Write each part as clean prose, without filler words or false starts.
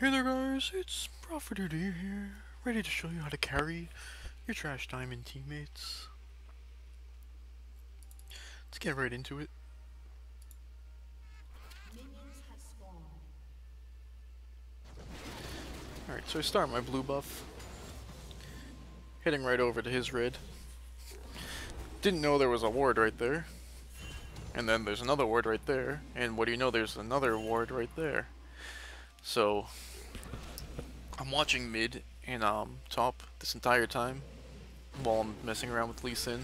Hey there guys, it's Prophet here, ready to show you how to carry your Trash Diamond teammates. Let's get right into it. Alright, so I start my blue buff, heading right over to his red. Didn't know there was a ward right there. And then there's another ward right there, and what do you know, there's another ward right there. So, I'm watching mid and top this entire time, while I'm messing around with Lee Sin.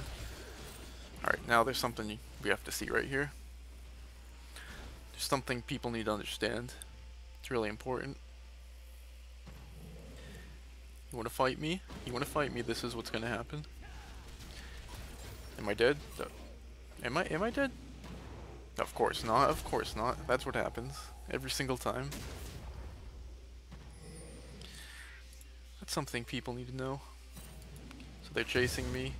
Alright, now there's something we have to see right here. There's something people need to understand. It's really important. You wanna fight me? You wanna fight me, this is what's gonna happen. Am I dead? Am I dead? Of course not, of course not. That's what happens. Every single time. That's something people need to know. So they're chasing me.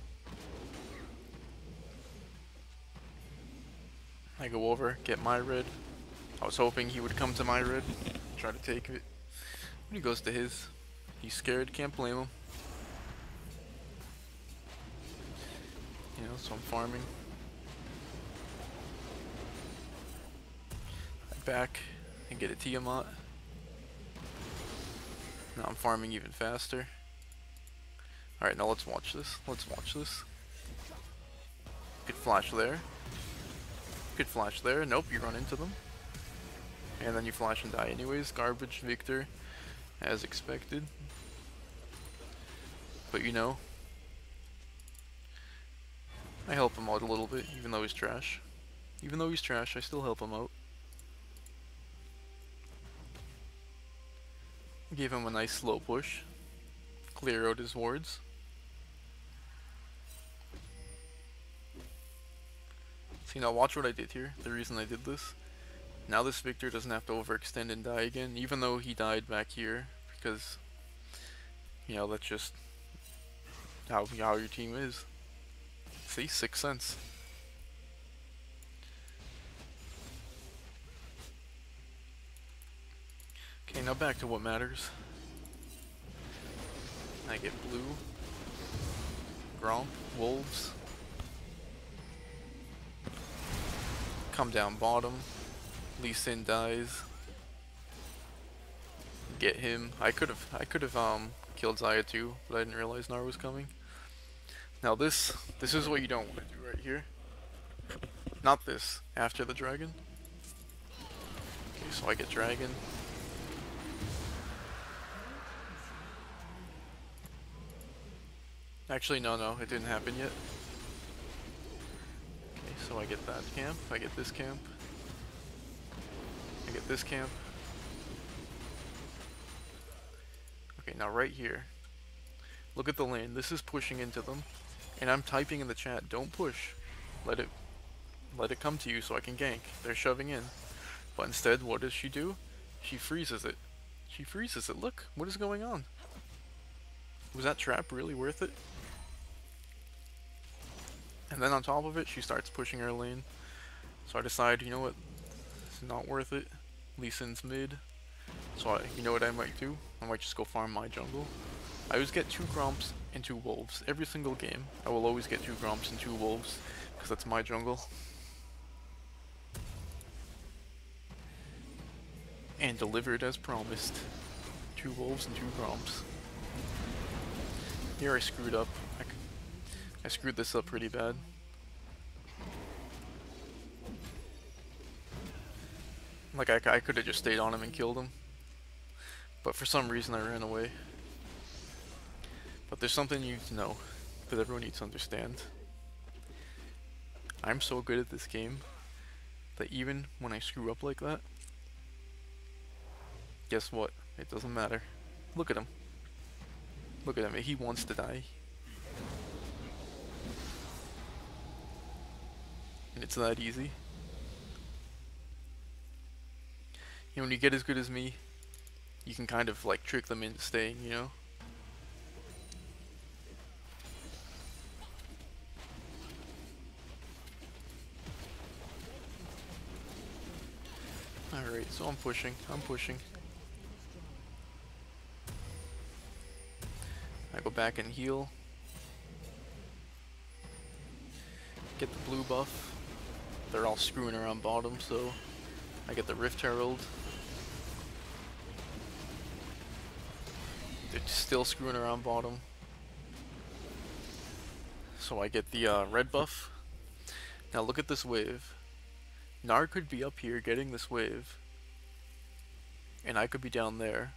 I go over, get my red. I was hoping he would come to my red, try to take it. But he goes to his. He's scared, can't blame him. You know, so I'm farming. I back and get a Tiamat. Now I'm farming even faster. Alright, now let's watch this. Let's watch this. Good flash there. Good flash there. Nope, you run into them. And then you flash and die anyways. Garbage Victor, as expected. But you know, I help him out a little bit, even though he's trash. Even though he's trash, I still help him out. Gave him a nice slow push. Clear out his wards. See, now watch what I did here. The reason I did this. Now this Victor doesn't have to overextend and die again, even though he died back here, because, you know, that's just how your team is. See, 6th sense. Okay, now back to what matters. I get blue, Gromp, Wolves. Come down bottom. Lee Sin dies. Get him. I could have killed Zaya too, but I didn't realize Nar was coming. Now this is what you don't want to do right here. Not this. After the dragon. Okay, so I get dragon. Actually, no, it didn't happen yet. Okay, so I get that camp. I get this camp. I get this camp. Okay, now right here. Look at the lane. This is pushing into them. And I'm typing in the chat, don't push. Let it come to you so I can gank. They're shoving in. But instead, what does she do? She freezes it. She freezes it. Look, what is going on? Was that trap really worth it? And then on top of it, she starts pushing her lane. So I decide, you know what? It's not worth it. Lee Sin's mid. So you know what I might do? I might just go farm my jungle. I always get 2 Gromps and 2 Wolves. Every single game, I will always get 2 Gromps and 2 Wolves. Because that's my jungle. And delivered as promised. 2 Wolves and 2 Gromps. Here I screwed up. I screwed this up pretty bad. Like, I could have just stayed on him and killed him. But for some reason I ran away. But there's something you need to know, that everyone needs to understand. I'm so good at this game, that even when I screw up like that, guess what? It doesn't matter. Look at him. Look at him, he wants to die. And it's that easy. You know, when you get as good as me, you can kind of like trick them into staying, you know? Alright, so I'm pushing. I go back and heal. Get the blue buff. They're all screwing around bottom, so I get the Rift Herald. They're still screwing around bottom. So I get the red buff. Now look at this wave. Gnar could be up here getting this wave, and I could be down there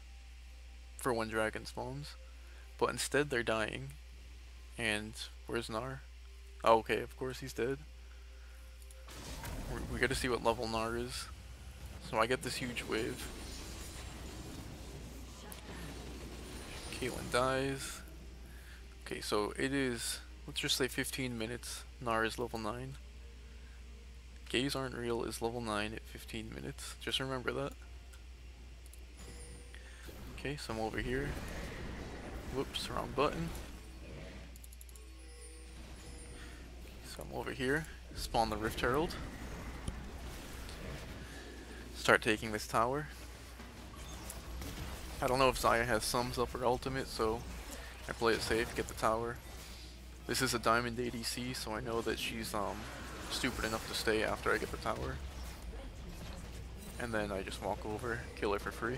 for when dragon spawns. But instead they're dying. And where's Gnar? Oh, okay, of course he's dead. We gotta see what level Gnar is. So I get this huge wave. Caitlyn dies. Okay, so it is, let's just say 15 minutes. Gnar is level 9. Gaze Aren't Real is level 9 at 15 minutes. Just remember that. Okay, so I'm over here. Whoops, wrong button. So I'm over here. Spawn the Rift Herald. Start taking this tower. I don't know if Xayah has sums up her ultimate, so I play it safe, get the tower. This is a diamond ADC, so I know that she's stupid enough to stay after I get the tower. And then I just walk over, kill her for free.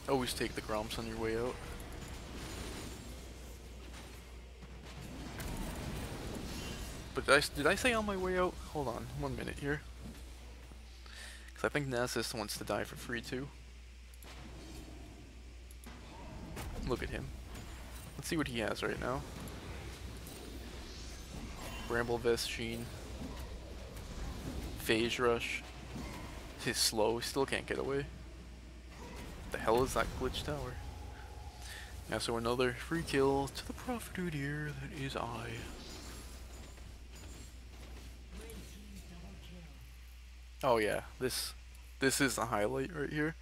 Always take the Gromps on your way out. But did I say on my way out? Hold on, 1 minute here. Because I think Nasus wants to die for free too. Look at him. Let's see what he has right now. Bramble Vest Sheen. Phase Rush. He's slow, he still can't get away. What the hell is that glitch tower? Yeah, so another free kill to the Profiteer, that is I. Oh yeah, this is the highlight right here.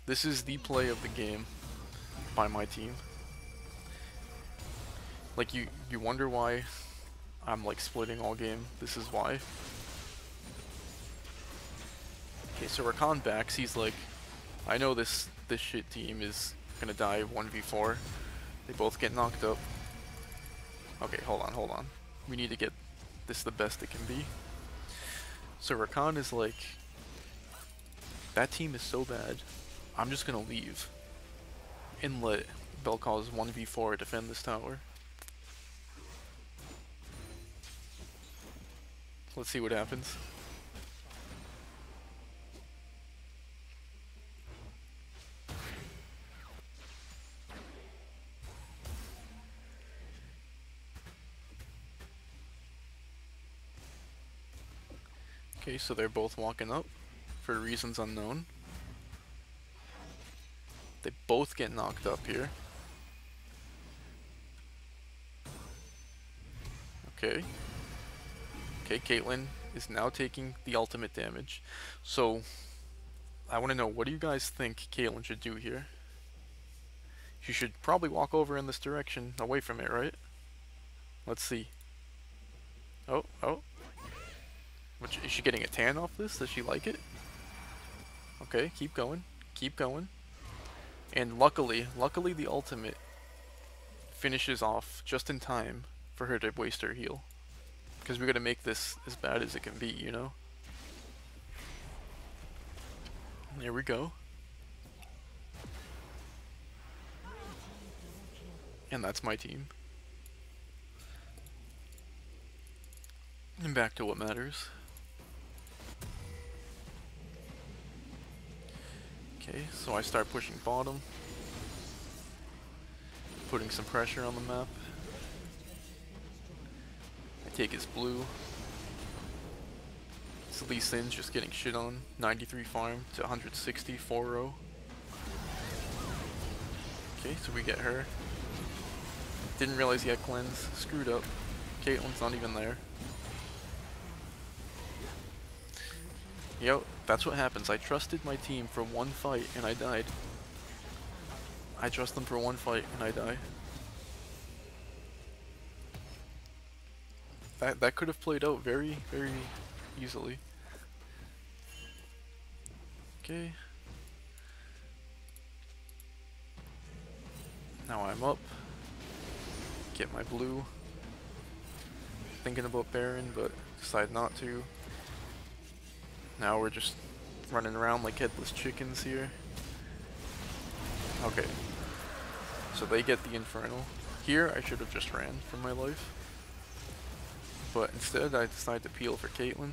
This is the play of the game by my team. Like you wonder why I'm like splitting all game. This is why. Okay, so Rakan backs, he's like, I know this shit team is gonna die 1v4. They both get knocked up. Okay, hold on. We need to get this the best it can be. So Rakan is like, that team is so bad, I'm just gonna leave and let Bel'Kaz 1v4 defend this tower. Let's see what happens. Okay, so they're both walking up for reasons unknown. They both get knocked up here. Okay. Okay, Caitlyn is now taking the ultimate damage. So, I want to know, what do you guys think Caitlyn should do here? She should probably walk over in this direction, away from it, right? Let's see. Oh. Is she getting a tan off this? Does she like it? Okay, keep going. And luckily the ultimate finishes off just in time for her to waste her heal. Because we gotta make this as bad as it can be, you know? There we go. And that's my team. And back to what matters. Okay, so I start pushing bottom. Putting some pressure on the map. I take his blue. It's Lee Sin's just getting shit on. 93 farm to 160, 4-0. Okay, so we get her. Didn't realize he had cleanse. Screwed up. Caitlyn's not even there. Yo, that's what happens. I trusted my team for one fight and I died. I trust them for one fight and I die. That could have played out very, very easily. Okay. Now I'm up. Get my blue. Thinking about Baron, but decide not to. Now we're just running around like headless chickens here. Okay. So they get the Infernal. Here I should have just ran for my life. But instead I decide to peel for Caitlyn.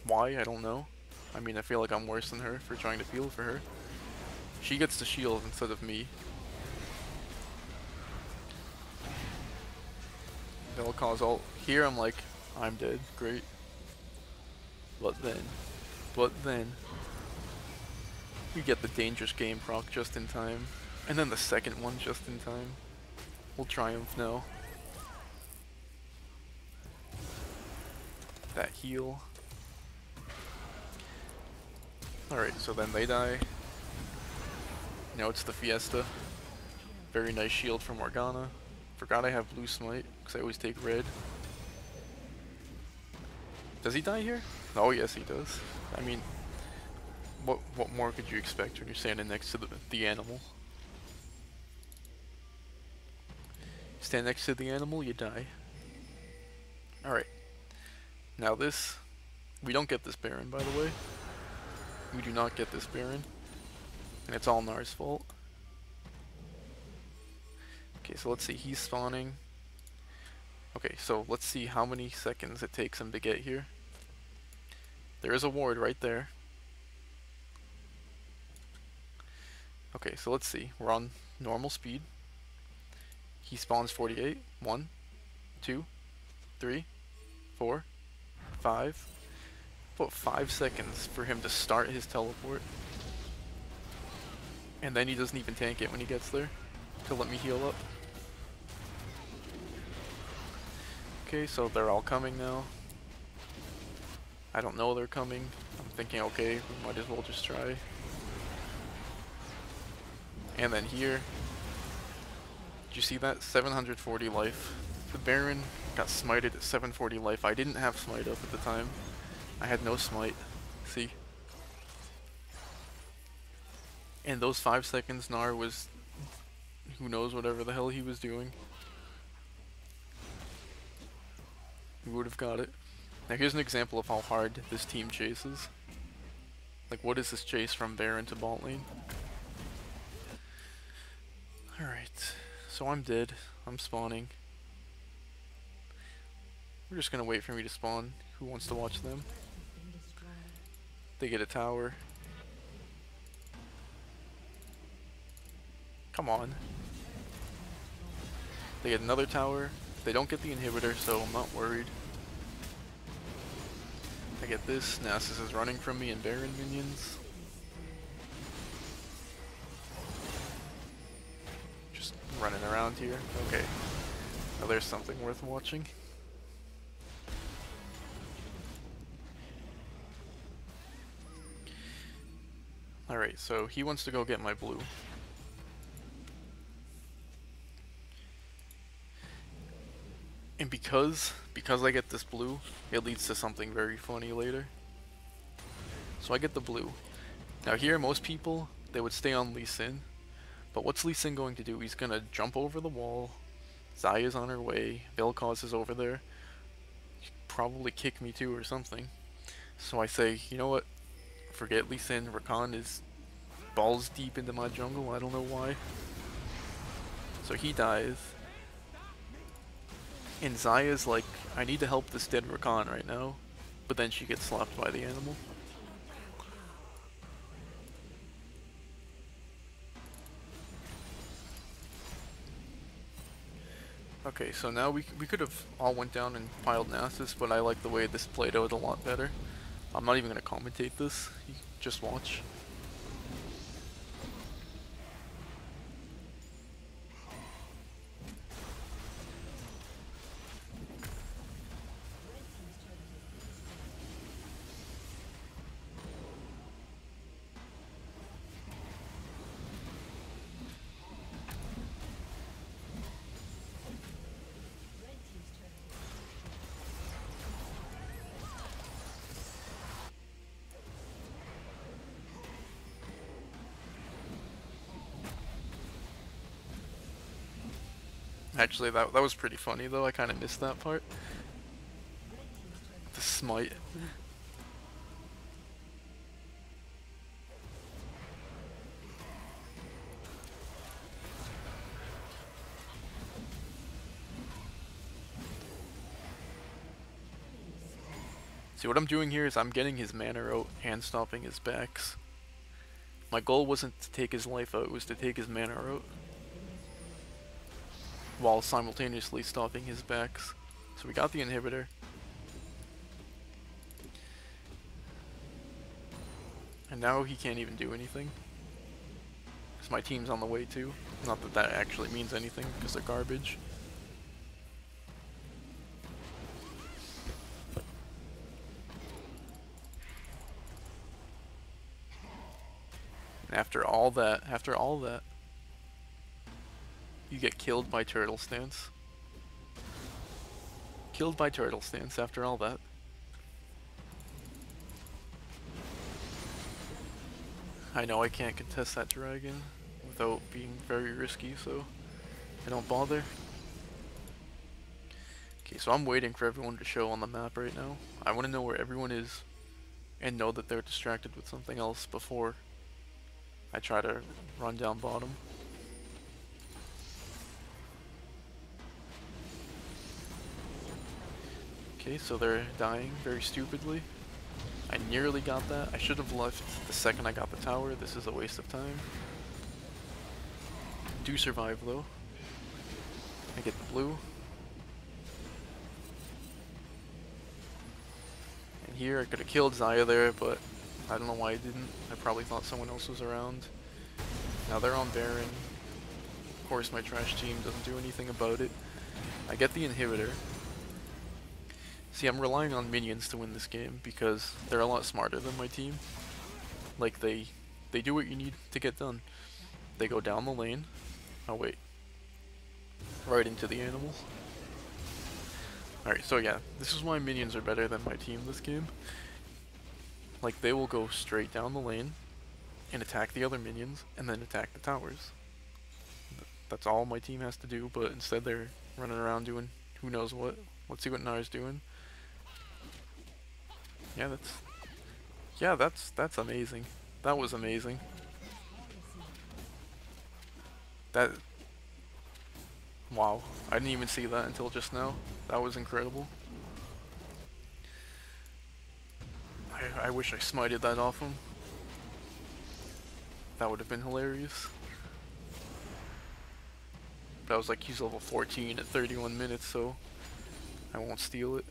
Why? I don't know. I mean, I feel like I'm worse than her for trying to peel for her. She gets the shield instead of me. That'll cause ult. Here I'm like, I'm dead. Great. But then, we get the dangerous game proc just in time. And then the second one just in time. We'll triumph now. That heal. Alright, so then they die. Now it's the Fiesta. Very nice shield from Morgana. Forgot I have blue smite, because I always take red. Does he die here? Oh yes he does. I mean, what more could you expect when you're standing next to the animal? Stand next to the animal, you die. Alright. Now this, we don't get this Baron by the way. We do not get this Baron. And it's all Nar's fault. Okay, so let's see, he's spawning. Okay, so let's see how many seconds it takes him to get here. There is a ward right there. Okay, so let's see. We're on normal speed. He spawns 48. 1, 2, 3, 4, 5. About 5 seconds for him to start his teleport. And then he doesn't even tank it when he gets there to let me heal up. Okay, so they're all coming now. I don't know they're coming. I'm thinking, okay, we might as well just try. And then here, did you see that? 740 life. The Baron got smited at 740 life. I didn't have smite up at the time. I had no smite. See? And those 5 seconds, Gnar was, who knows whatever the hell he was doing. We would have got it. Now here's an example of how hard this team chases. Like, what is this chase from Baron to bot lane? Alright, so I'm dead. I'm spawning. We're just gonna wait for me to spawn. Who wants to watch them? They get a tower. Come on. They get another tower. They don't get the inhibitor, so I'm not worried. I get this. Nasus is running from me and Baron minions. Just running around here. Okay. Now there's something worth watching. Alright, so he wants to go get my blue. And because I get this blue, it leads to something very funny later. So I get the blue. Now here, most people, they would stay on Lee Sin. But what's Lee Sin going to do? He's gonna jump over the wall. Xayah's on her way. Vel'Koz is over there. She'd probably kick me too or something. So I say, you know what? Forget Lee Sin. Rakan is balls deep into my jungle. I don't know why. So he dies. And Xayah's like, I need to help this dead Rakan right now. But then she gets slapped by the animal. Okay, so now we could have all went down and piled Nasus, but I like the way this played out a lot better. I'm not even going to commentate this, you just watch. Actually, that was pretty funny though. I kind of missed that part. The smite. See, what I'm doing here is I'm getting his mana out and stopping his backs. My goal wasn't to take his life out, it was to take his mana out, while simultaneously stopping his backs. So we got the inhibitor. And now he can't even do anything. Because my team's on the way too. Not that that actually means anything, because they're garbage. And after all that, you get killed by turtle stance. Killed by turtle stance after all that. I know I can't contest that dragon without being very risky, so I don't bother. Okay, so I'm waiting for everyone to show on the map right now. I want to know where everyone is and know that they're distracted with something else before I try to run down bottom. Okay, so they're dying very stupidly. I nearly got that. I should have left the second I got the tower. This is a waste of time. Do survive though. I get the blue. And here I could have killed Xayah there, but I don't know why I didn't. I probably thought someone else was around. Now they're on Baron. Of course my trash team doesn't do anything about it. I get the inhibitor. See, I'm relying on minions to win this game because they're a lot smarter than my team. Like, they do what you need to get done. They go down the lane. Oh wait. Right into the animals. Alright, so yeah, this is why minions are better than my team this game. Like, they will go straight down the lane and attack the other minions and then attack the towers. That's all my team has to do, but instead they're running around doing who knows what. Let's see what Nar's doing. Yeah, that's amazing. That was amazing. Wow, I didn't even see that until just now. That was incredible. I wish I smited that off him. That would have been hilarious. But I was like, he's level 14 at 31 minutes, so I won't steal it.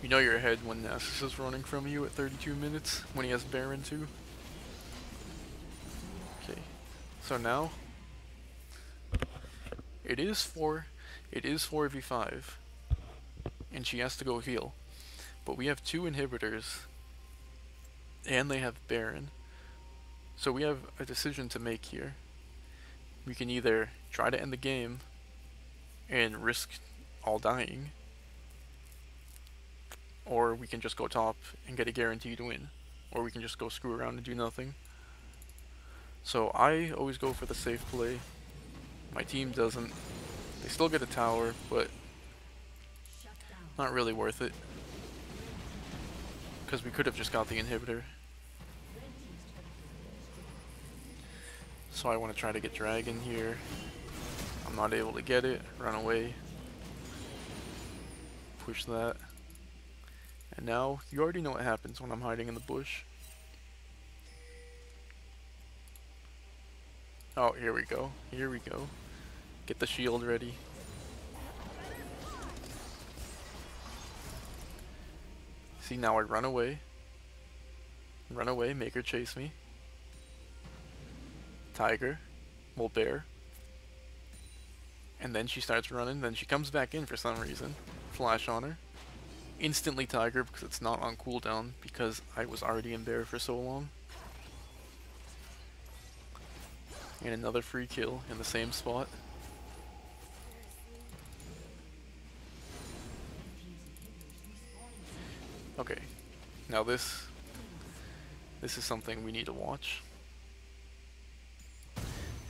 You know you're ahead when Nasus is running from you at 32 minutes, when he has Baron too. Okay, so now it is 4v5, and she has to go heal. But we have 2 inhibitors, and they have Baron. So we have a decision to make here. We can either try to end the game and risk all dying, or we can just go top and get a guaranteed win, or we can just go screw around and do nothing. So I always go for the safe play. My team doesn't. They still get a tower, but not really worth it, because we could have just got the inhibitor. So I want to try to get dragon here. I'm not able to get it. Run away. Push that. And now, you already know what happens when I'm hiding in the bush. Oh, here we go. Here we go. Get the shield ready. See, now I run away. Run away, make her chase me. Tiger. Well, bear. And then she starts running, then she comes back in for some reason. Flash on her. Instantly Tiger because it's not on cooldown because I was already in bear for so long. And another free kill in the same spot. Okay, now this is something we need to watch.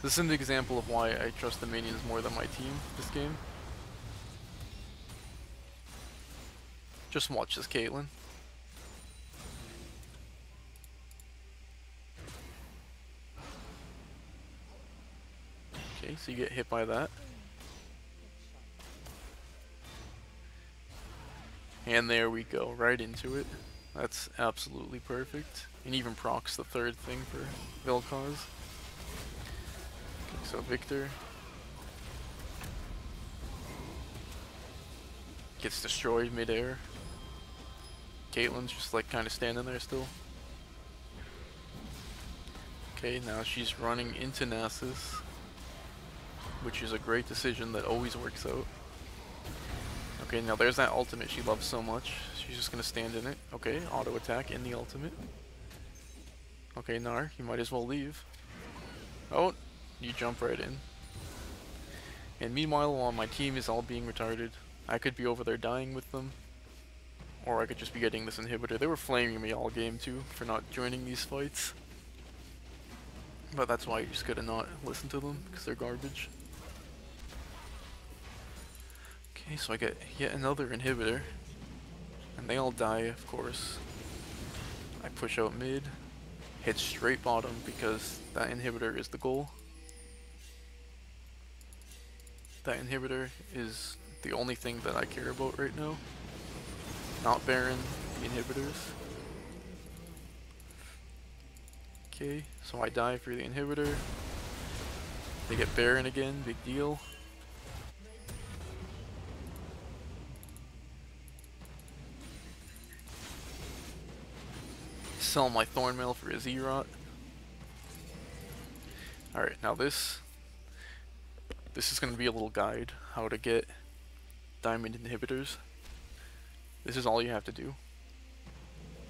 This is an example of why I trust the minions more than my team this game. Just watch this Caitlyn. Okay, so you get hit by that. And there we go, right into it. That's absolutely perfect. And even procs the third thing for Vel'Koz. Okay, so Victor gets destroyed midair. Caitlyn's just like kind of standing there still. Okay, now she's running into Nasus, which is a great decision that always works out. Okay, now there's that ultimate she loves so much. She's just gonna stand in it. Okay, auto attack in the ultimate. Okay, Gnar, you might as well leave. Oh, you jump right in. And meanwhile, while my team is all being retarded, I could be over there dying with them. Or I could just be getting this inhibitor. They were flaming me all game too for not joining these fights. But that's why you just gotta not listen to them, because they're garbage. Okay, so I get yet another inhibitor. And they all die, of course. I push out mid, hit straight bottom because that inhibitor is the goal. That inhibitor is the only thing that I care about right now. Not Baron, the inhibitors. Okay, so I die for the inhibitor. They get Baron again, big deal. Sell my Thornmail for a Zerot. Alright, now this is going to be a little guide how to get diamond inhibitors. This is all you have to do.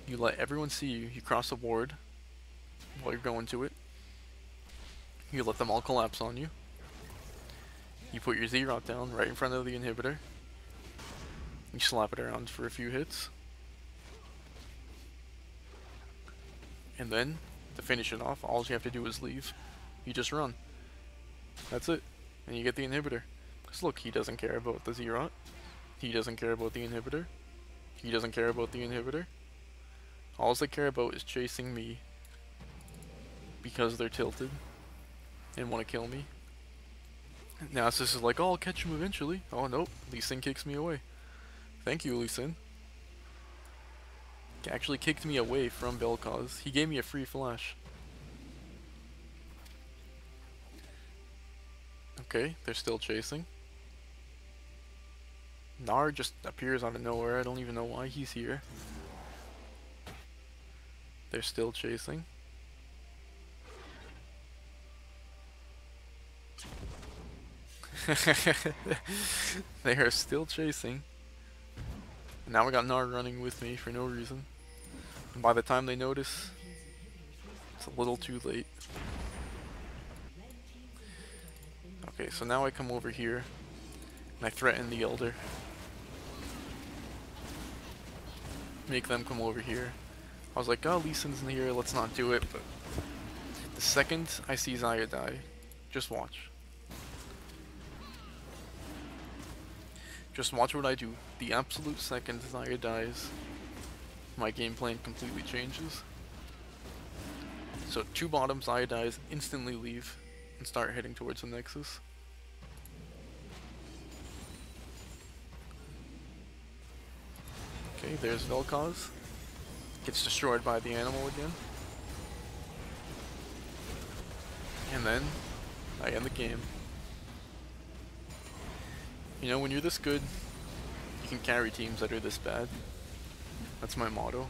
You let everyone see you. You cross a ward while you're going to it. You let them all collapse on you. You put your Zerot down right in front of the inhibitor. You slap it around for a few hits. And then, to finish it off, all you have to do is leave. You just run. That's it. And you get the inhibitor. Because look, he doesn't care about the Zerot. He doesn't care about the inhibitor. He doesn't care about the inhibitor. All they care about is chasing me because they're tilted and want to kill me. Now this is like, oh, I'll catch him eventually. Oh nope, Lee Sin kicks me away. Thank you, Lee Sin. He actually kicked me away from Vel'Koz. He gave me a free flash. Okay, they're still chasing. Gnar just appears out of nowhere. I don't even know why he's here. They're still chasing. They are still chasing. Now we got Gnar running with me for no reason. And by the time they notice, it's a little too late. Okay, so now I come over here and I threaten the Elder. Make them come over here. I was like, oh, Lee Sin's in here, let's not do it, but the second I see Xayah die, just watch. Just watch what I do. The absolute second Xayah dies, my game plan completely changes. So 2 bottom, Xayah dies, instantly leave, and start heading towards the Nexus. Okay, there's Vel'Koz. Gets destroyed by the animal again. And then, I end the game. You know, when you're this good, you can carry teams that are this bad. That's my motto.